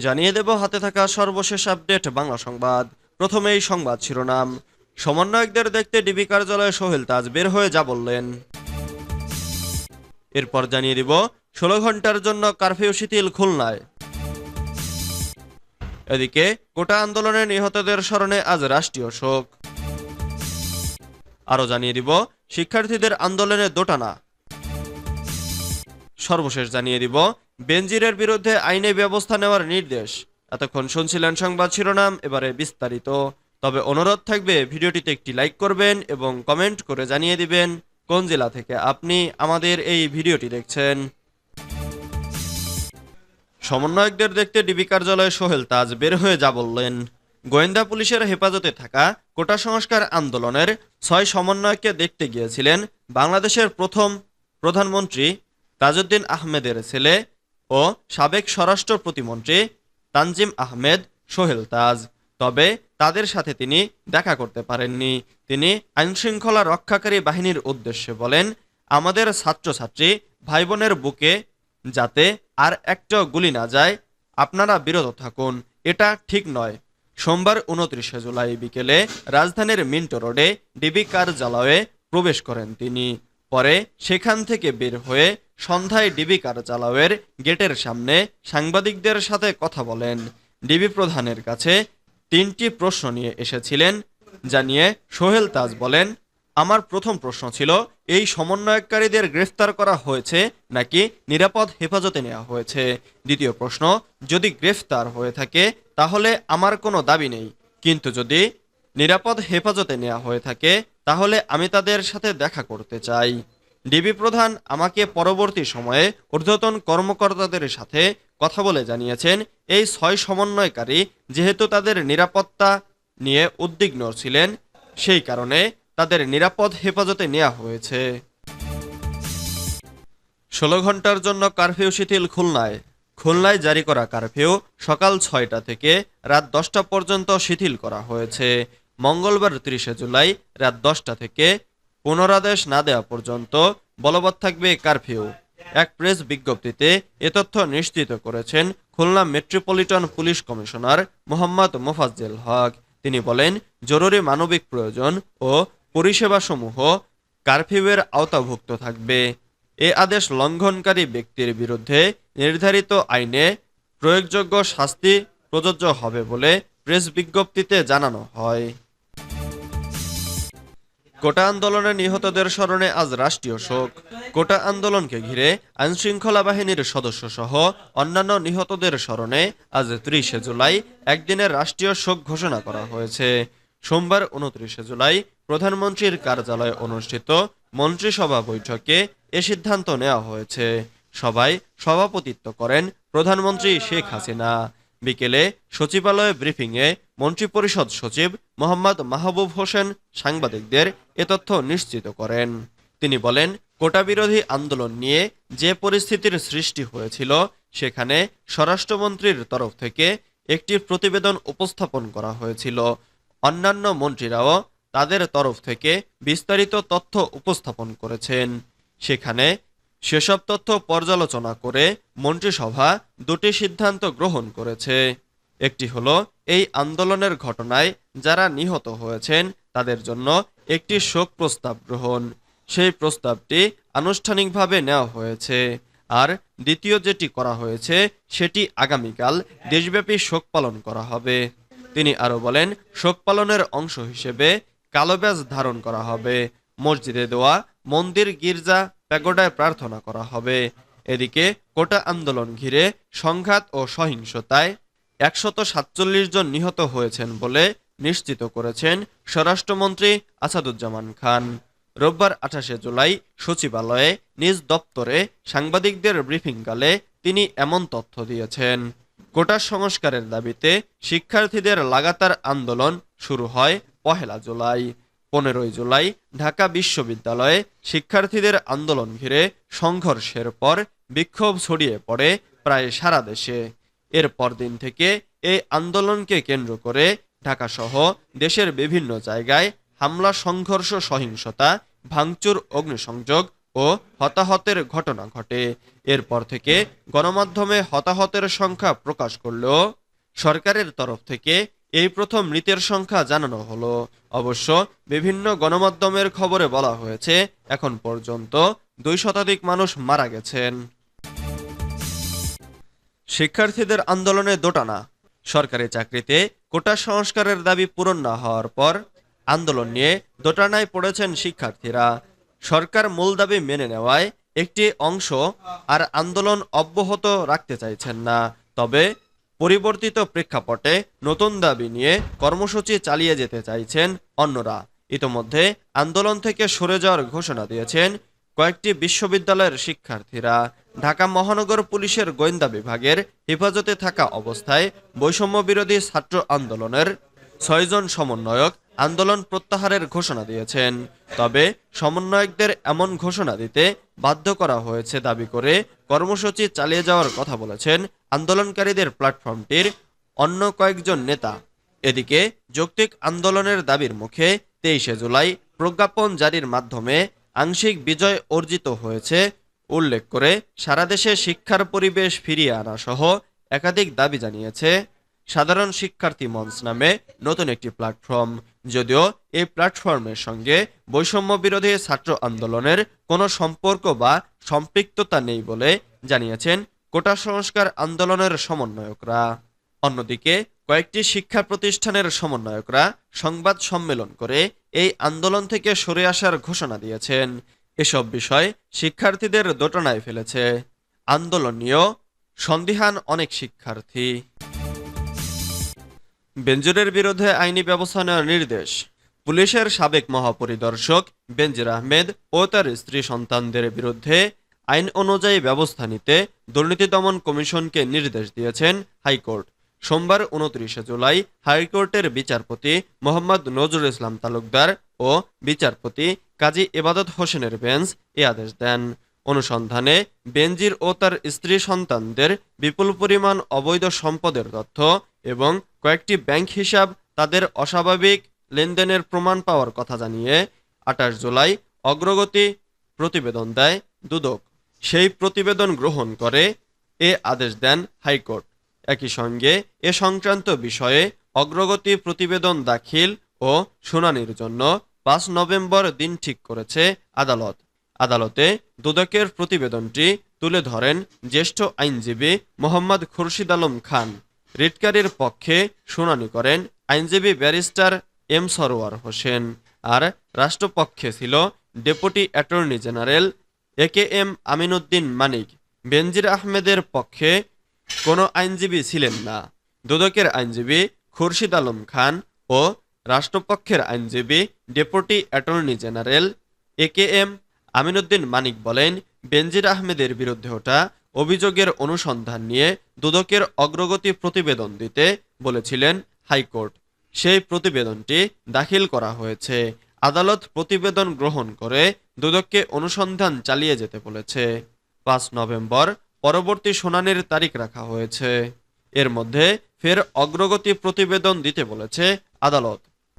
জানিয়ে দেব হাতে থাকা সর্বশেষ আপডেট বাংলা সংবাদ। প্রথমেই সংবাদ শিরোনাম। সমন্বয়কদের দেখতে ডিবি কার্যালয়ে সোহেল তাজ বের হয়ে যা বললেন। এরপর জানিয়ে দিব 16 ঘন্টার জন্য কারফিউ শিথিল খুলনায়। এদিকে কোটা আন্দোলনে নিহতদের স্মরণে আজ রাষ্ট্রীয় শোক। আরও জানিয়ে দিব শিক্ষার্থীদের আন্দোলনে দোটানা। সর্বশেষ জানিয়ে দিব বেনজিরের বিরুদ্ধে আইনি ব্যবস্থা নেওয়ার নির্দেশ। এতক্ষণ শুনছিলেন সংবাদ শিরোনাম, এবারে বিস্তারিত। তবে অনুরোধ থাকবে ভিডিওটিতে একটি লাইক করবেন এবং কমেন্ট করে জানিয়ে দিবেন কোন জেলা থেকে আপনি আমাদের এই ভিডিওটি দেখছেন। সমন্বয়কদের দেখতে ডিবি কার্যালয়ে সোহেল তাজ বের হয়ে যা বললেন। গোয়েন্দা পুলিশের হেফাজতে থাকা কোটা সংস্কার আন্দোলনের 6 সমন্বয়ককে দেখতে গিয়েছিলেন বাংলাদেশের প্রথম প্রধানমন্ত্রী তাজউদ্দিন আহমেদের ছেলে ও সাবেক স্বরাষ্ট্র প্রতিমন্ত্রী তানজিম আহমেদ সোহেল তাজ। তবে তাদের সাথে তিনি দেখা করতে পারেননি। তিনি আইনশৃঙ্খলা রক্ষাকারী বাহিনীর উদ্দেশ্যে বলেন, আমাদের ছাত্রছাত্রী ভাই বোনের বুকে যাতে আর একটা গুলি না যায়, আপনারা বিরত থাকুন, এটা ঠিক নয়। সোমবার 29 জুলাই বিকেলে রাজধানীর মিন্টো রোডে ডিবি কার্যালয়ে প্রবেশ করেন তিনি। পরে সেখান থেকে বের হয়ে সন্ধ্যায় ডিবি কার্যালয়ের গেটের সামনে সাংবাদিকদের সাথে কথা বলেন। ডিবি প্রধানের কাছে 3টি প্রশ্ন নিয়ে এসেছিলেন জানিয়ে সোহেল তাজ বলেন, আমার প্রথম প্রশ্ন ছিল এই সমন্বয়কারীদের গ্রেফতার করা হয়েছে নাকি নিরাপদ হেফাজতে নেওয়া হয়েছে। দ্বিতীয় প্রশ্ন, যদি গ্রেফতার হয়ে থাকে তাহলে আমার কোনো দাবি নেই, কিন্তু যদি নিরাপদ হেফাজতে নেওয়া হয়ে থাকে তাহলে আমি তাদের সাথে দেখা করতে চাই। ডিবি প্রধান আমাকে পরবর্তী সময়ে ঊর্ধ্বতন কর্মকর্তাদের সাথে কথা বলে জানিয়েছেন, এই 6 সমন্বয়কারী যেহেতু তাদের নিরাপত্তা নিয়ে উদ্বিগ্ন ছিলেন, সেই কারণে তাদের নিরাপদ হেফাজতে নেওয়া হয়েছে। 16 ঘন্টার জন্য কারফিউ শিথিল খুলনায়। খুলনায় জারি করা কারফিউ সকাল 6টা থেকে রাত 10টা পর্যন্ত শিথিল করা হয়েছে। মঙ্গলবার 30 জুলাই রাত 10টা থেকে পুনরাদেশ না দেওয়া পর্যন্ত বলবৎ থাকবে কারফিউ। এক প্রেস বিজ্ঞপ্তিতে এ তথ্য নিশ্চিত করেছেন Khulna metropolitan police commissioner Mohammad Mofazzel Haque. তিনি বলেন, জরুরি মানবিক প্রয়োজন ও পরিষেবাসমূহ কারফিউয়ের আওতাভুক্ত থাকবে। এ আদেশ লঙ্ঘনকারী ব্যক্তির বিরুদ্ধে নির্ধারিত আইনে প্রয়োগযোগ্য শাস্তি প্রযোজ্য হবে বলে প্রেস বিজ্ঞপ্তিতে জানানো হয়। কোটা আন্দোলনে নিহতদের স্মরণে আজ রাষ্ট্রীয় শোক। কোটা আন্দোলনকে ঘিরে আইনশৃঙ্খলা বাহিনীর সদস্য সহ অন্যান্য নিহতদের স্মরণে আজ 30 জুলাই একদিনের রাষ্ট্রীয় শোক ঘোষণা করা হয়েছে। সোমবার 29 জুলাই প্রধানমন্ত্রীর কার্যালয়ে অনুষ্ঠিত মন্ত্রিসভা বৈঠকে এ সিদ্ধান্ত নেওয়া হয়েছে। সভায় সভাপতিত্ব করেন প্রধানমন্ত্রী শেখ হাসিনা। বিকেলে সচিবালয়ে ব্রিফিংয়ে মন্ত্রিপরিষদ সচিব মোহাম্মদ মাহবুব হোসেন সাংবাদিকদের এ তথ্য নিশ্চিত করেন। তিনি বলেন, কোটা বিরোধী আন্দোলন নিয়ে যে পরিস্থিতির সৃষ্টি হয়েছিল সেখানে স্বরাষ্ট্রমন্ত্রীর তরফ থেকে একটি প্রতিবেদন উপস্থাপন করা হয়েছিল। অন্যান্য মন্ত্রীরাও তাদের তরফ থেকে বিস্তারিত তথ্য উপস্থাপন করেছেন। সেখানে সেসব তথ্য পর্যালোচনা করে মন্ত্রিসভা 2টি সিদ্ধান্ত গ্রহণ করেছে। একটি হলো এই আন্দোলনের ঘটনায় যারা নিহত হয়েছেন তাদের জন্য একটি শোক প্রস্তাব গ্রহণ। সেই প্রস্তাবটি আনুষ্ঠানিকভাবে নেওয়া হয়েছে। আর দ্বিতীয় যেটি করা হয়েছে সেটি আগামীকাল দেশব্যাপী শোক পালন করা হবে। তিনি আরো বলেন, শোক পালনের অংশ হিসেবে কালো ব্যাজ ধারণ করা হবে, মসজিদে দোয়া, মন্দির, গির্জা, প্যাগোডায় প্রার্থনা করা হবে। এদিকে কোটা আন্দোলন ঘিরে সংঘাত ও সহিংসতায় 147 জন নিহত হয়েছেন বলে নিশ্চিত করেছেন স্বরাষ্ট্রমন্ত্রী আসাদুজ্জামান খান। রোববার 28 জুলাই সচিবালয়ে নিজ দপ্তরে সাংবাদিকদের ব্রিফিংকালে তিনি এমন তথ্য দিয়েছেন। কোটা সংস্কারের দাবিতে শিক্ষার্থীদের লাগাতার আন্দোলন শুরু হয় 1 জুলাই। 15 জুলাই ঢাকা বিশ্ববিদ্যালয়ে শিক্ষার্থীদের আন্দোলন ঘিরে সংঘর্ষের পর বিক্ষোভ ছড়িয়ে পড়ে প্রায় সারা দেশে। এর পরদিন থেকে এই আন্দোলনকে কেন্দ্র করে ঢাকা সহ দেশের বিভিন্ন জায়গায় হামলা, সংঘর্ষ, সহিংসতা, ভাঙচুর, অগ্নিসংযোগ ও হতাহতের ঘটনা ঘটে। এরপর থেকে গণমাধ্যমে হতাহতের সংখ্যা প্রকাশ করলেও সরকারের তরফ থেকে এই প্রথম মৃতের সংখ্যা জানানো হলো। অবশ্য বিভিন্ন গণমাধ্যমের খবরে বলা হয়েছে এখন পর্যন্ত 2 শতাধিক মানুষ মারা গেছেন। শিক্ষার্থীদের আন্দোলনে দোটানা। সরকারি চাকরিতে কোটা সংস্কারের দাবি পূরণ না হওয়ার পর আন্দোলন নিয়ে দোটানায় পড়েছেন শিক্ষার্থীরা। সরকার মূল দাবি মেনে নেওয়ায় একটি অংশ আর আন্দোলন অব্যাহত রাখতে চাইছেন না। তবে পরিবর্তিত প্রেক্ষাপটে নতুন দাবি নিয়ে কর্মসূচি চালিয়ে যেতে চাইছেন অন্যরা। ইতোমধ্যে আন্দোলন থেকে সরে যাওয়ার ঘোষণা দিয়েছেন কয়েকটি বিশ্ববিদ্যালয়ের শিক্ষার্থীরা। ঢাকা মহানগর পুলিশের গোয়েন্দা বিভাগের হেফাজতে থাকা অবস্থায় বৈষম্য বিরোধী ছাত্র আন্দোলনের 6 জন সমন্বয়ক আন্দোলন প্রত্যাহারের ঘোষণা দিয়েছেন। তবে সমন্বয়কদের এমন ঘোষণা দিতে বাধ্য করা হয়েছে দাবি করে কর্মসূচি চালিয়ে যাওয়ার কথা বলেছেন আন্দোলনকারীদের প্ল্যাটফর্মটির অন্য কয়েকজন নেতা। এদিকে যৌক্তিক আন্দোলনের দাবির মুখে 23শে জুলাই প্রজ্ঞাপন জারির মাধ্যমে আংশিক বিজয় অর্জিত হয়েছে উল্লেখ করে সারা দেশে শিক্ষার পরিবেশ ফিরিয়ে আনা সহ একাধিক দাবি জানিয়েছে সাধারণ শিক্ষার্থী মঞ্চ নামে নতুন একটি প্ল্যাটফর্ম। যদিও এই প্ল্যাটফর্মের সঙ্গে বৈষম্য বিরোধী ছাত্র আন্দোলনের কোনো সম্পর্ক বা সম্পৃক্ততা নেই বলে জানিয়েছেন কোটা সংস্কার আন্দোলনের সমন্বয়করা। অন্যদিকে কয়েকটি শিক্ষা প্রতিষ্ঠানের সমন্বয়করা সংবাদ সম্মেলন করে এই আন্দোলন থেকে সরে আসার ঘোষণা দিয়েছেন। এসব বিষয় শিক্ষার্থীদের দোটানায় ফেলেছে। আন্দোলন নিয়েও সন্দিহান অনেক শিক্ষার্থী। বেনজিরের বিরুদ্ধে আইনি ব্যবস্থা নেওয়ার নির্দেশ। পুলিশের সাবেক মহাপরিদর্শক বেনজির আহমেদ ও তার স্ত্রী সন্তানদের বিরুদ্ধে আইন অনুযায়ী ব্যবস্থা নিতে দুর্নীতি দমন কমিশনকে নির্দেশ দিয়েছেন হাইকোর্ট। সোমবার 29শে জুলাই হাইকোর্টের বিচারপতি মোহাম্মদ নজরুল ইসলাম তালুকদার ও বিচারপতি কাজী ইবাদত হোসেনের বেঞ্চ এ আদেশ দেন। অনুসন্ধানে বেনজির ও তার স্ত্রী সন্তানদের বিপুল পরিমাণ অবৈধ সম্পদের তথ্য এবং কয়েকটি ব্যাংক হিসাব তাদের অস্বাভাবিক লেনদেনের প্রমাণ পাওয়ার কথা জানিয়ে 28 জুলাই অগ্রগতি প্রতিবেদন দেয় দুদক। সেই প্রতিবেদন গ্রহণ করে এ আদেশ দেন হাইকোর্ট। একই সঙ্গে এ সংক্রান্ত বিষয়ে অগ্রগতি প্রতিবেদন দাখিল ও শুনানির জন্য 5 নভেম্বর দিন ঠিক করেছে আদালত। আদালতে দুদকের প্রতিবেদনটি তুলে ধরেন জ্যেষ্ঠ আইনজীবী মোহাম্মদ খুরশিদ আলম খান। রিটকারীর পক্ষে শুনানি করেন আইনজীবী ব্যারিস্টার এম সরোয়ার হোসেন। আর রাষ্ট্রপক্ষে ছিল deputy attorney general AKM Aminuddin Manik. Benazir আহমেদের পক্ষে কোনো আইনজীবী ছিলেন না। দুদকের আইনজীবী খুরশিদ আলম খান ও রাষ্ট্রপক্ষের আইনজীবী deputy attorney general AKM Aminuddin Manik বলেন, বেনজির আহমেদের বিরুদ্ধে ওঠা অভিযোগের অনুসন্ধান নিয়ে দুদকের অগ্রগতি প্রতিবেদন দিতে বলেছিলেন হাইকোর্ট। সেই প্রতিবেদনটি দাখিল করা হয়েছে। আদালত প্রতিবেদন গ্রহণ করে দুদককে অনুসন্ধান চালিয়ে যেতে বলেছে। 5 নভেম্বর পরবর্তী শুনানির তারিখ রাখা হয়েছে। এর মধ্যে ফের অগ্রগতি প্রতিবেদন দিতে বলেছে আদালত।